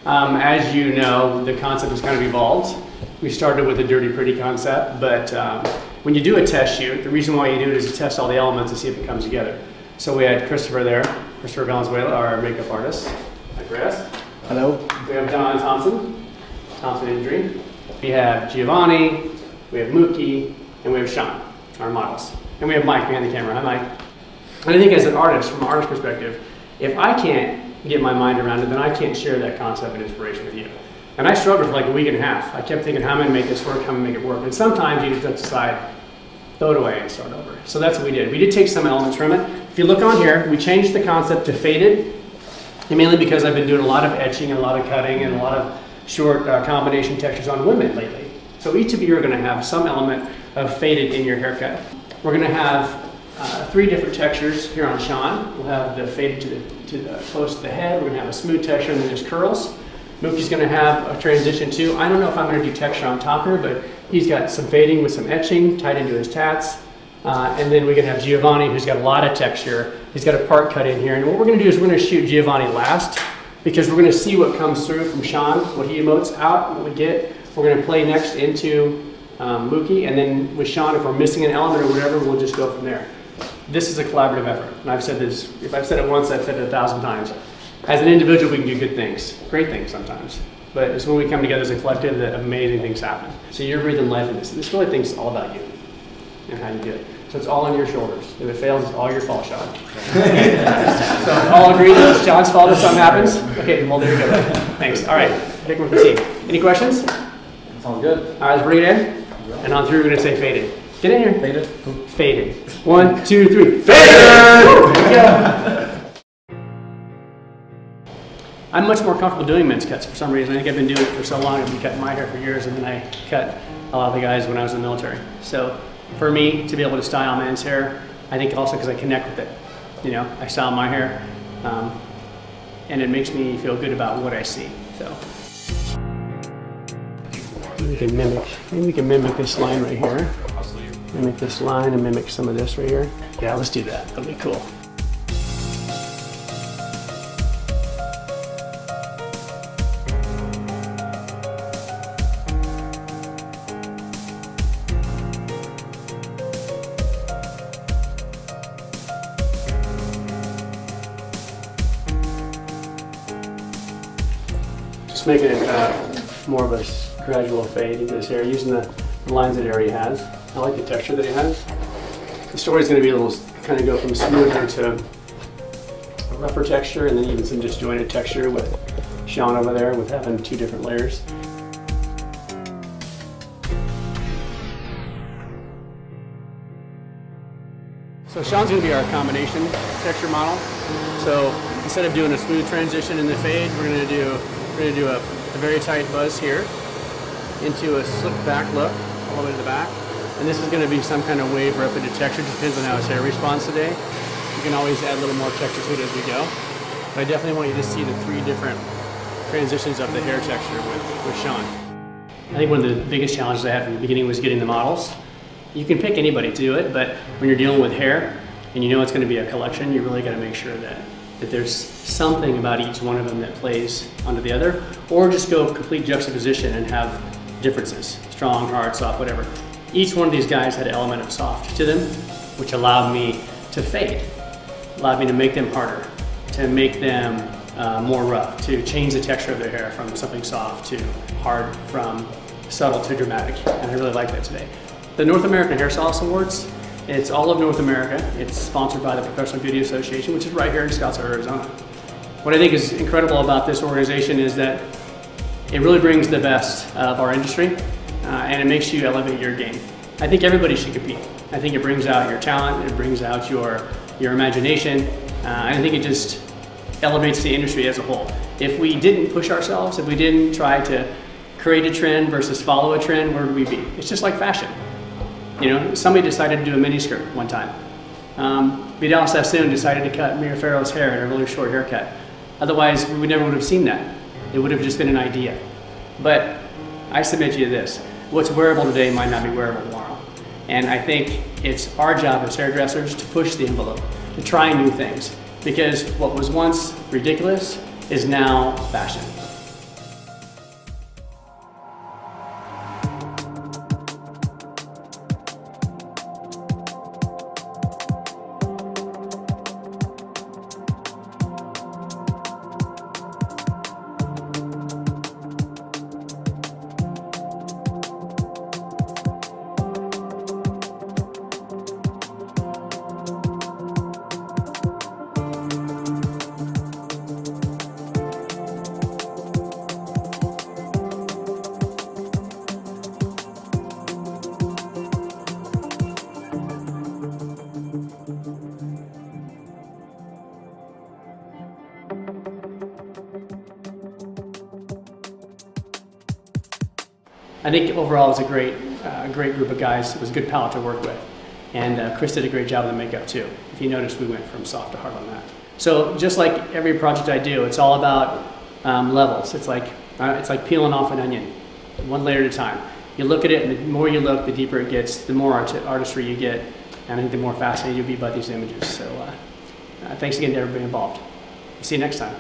As you know, the concept has kind of evolved. We started with a dirty pretty concept, but when you do a test shoot, the reason why you do it is to test all the elements and see if it comes together. So we had Christopher there, Christopher Valenzuela, our makeup artist. Hi, Chris. Hello. We have Thompson, Thompson Injury. We have Giovanni, we have Mookie, and we have Sean, our models. And we have Mike behind the camera. Hi, Mike. And I think as an artist, from an artist perspective, if I can't get my mind around it, then I can't share that concept and inspiration with you. And I struggled for like a week and a half. I kept thinking, how am I going to make this work? How am I going to make it work? And sometimes you just decide, throw it away and start over. So that's what we did. We did take some elements from it. If you look on here, we changed the concept to faded, and mainly because I've been doing a lot of etching and a lot of cutting and a lot of short combination textures on women lately. So each of you are going to have some element of faded in your haircut. We're going to have 3 different textures here on Sean. We'll have the faded close to the head. We're going to have a smooth texture and then just curls. Mookie's going to have a transition too. I don't know if I'm going to do texture on top here, but he's got some fading with some etching tied into his tats. And then we're going to have Giovanni, who's got a lot of texture. He's got a part cut in here. And what we're going to do is we're going to shoot Giovanni last, because we're going to see what comes through from Sean, what he emotes out, what we get. We're going to play next into Mookie, and then with Sean, if we're missing an element or whatever, we'll just go from there. This is a collaborative effort, and I've said this, if I've said it once, I've said it 1,000 times. As an individual, we can do good things, great things sometimes, but it's when we come together as a collective that amazing things happen. So you're breathing life in this. This really thing's all about you and how you do it. So it's all on your shoulders. If it fails, it's all your fault, Sean. So all agree that it's Sean's fault if something happens? Okay, well there you go. Thanks. All right, pick one for the team. Any questions? Sounds good. All right, let's bring it in. And on 3, we're going to say faded. Get in here. Faded. Faded. 1, 2, 3. Faded! There we go. I'm much more comfortable doing men's cuts for some reason. I think I've been doing it for so long. I've been cutting my hair for years, and then I cut a lot of the guys when I was in the military. So for me to be able to style men's hair, I think also because I connect with it. You know, I style my hair, and it makes me feel good about what I see. So maybe we can mimic this line right here. Mimic this line and mimic some of this right here. Yeah, let's do that. That'll be cool. Just making it more of a gradual fade into his hair, using the lines that he already has. I like the texture that he has. The story's going to be a little, kind of go from smoother to a rougher texture, and then even some disjointed texture with Sean over there with having 2 different layers. So Sean's going to be our combination texture model. So instead of doing a smooth transition in the fade, we're going to do a very tight buzz here into a slick back look all the way to the back. And this is going to be some kind of wave repetitive texture. Depends on how his hair responds today. You can always add a little more texture to it as we go. But I definitely want you to see the 3 different transitions of the hair texture with Sean. I think one of the biggest challenges I had from the beginning was getting the models. You can pick anybody to do it, but when you're dealing with hair and you know it's going to be a collection, you really got to make sure that there's something about each one of them that plays onto the other, or just go complete juxtaposition and have differences, strong, hard, soft, whatever. Each one of these guys had an element of soft to them, which allowed me to fade, allowed me to make them harder, to make them more rough, to change the texture of their hair from something soft to hard, from subtle to dramatic, and I really like that today. The North American Hairstylist Awards, it's all of North America. It's sponsored by the Professional Beauty Association, which is right here in Scottsdale, Arizona. What I think is incredible about this organization is that it really brings the best of our industry, and it makes you elevate your game. I think everybody should compete. I think it brings out your talent, it brings out your imagination, I think it just elevates the industry as a whole. If we didn't push ourselves, if we didn't try to create a trend versus follow a trend, where would we be? It's just like fashion. You know, somebody decided to do a miniskirt one time. Vidal Sassoon decided to cut Mia Farrow's hair in a really short haircut. Otherwise, we never would have seen that. It would have just been an idea. But I submit to you this, what's wearable today might not be wearable tomorrow. And I think it's our job as hairdressers to push the envelope, to try new things. Because what was once ridiculous is now fashion. I think overall it was a great group of guys. It was a good palette to work with. And Chris did a great job of the makeup too. If you notice, we went from soft to hard on that. So just like every project I do, it's all about levels. It's like peeling off an onion, one layer at a time. You look at it, and the more you look, the deeper it gets, the more artistry you get, and I think the more fascinated you'll be by these images. So thanks again to everybody involved. See you next time.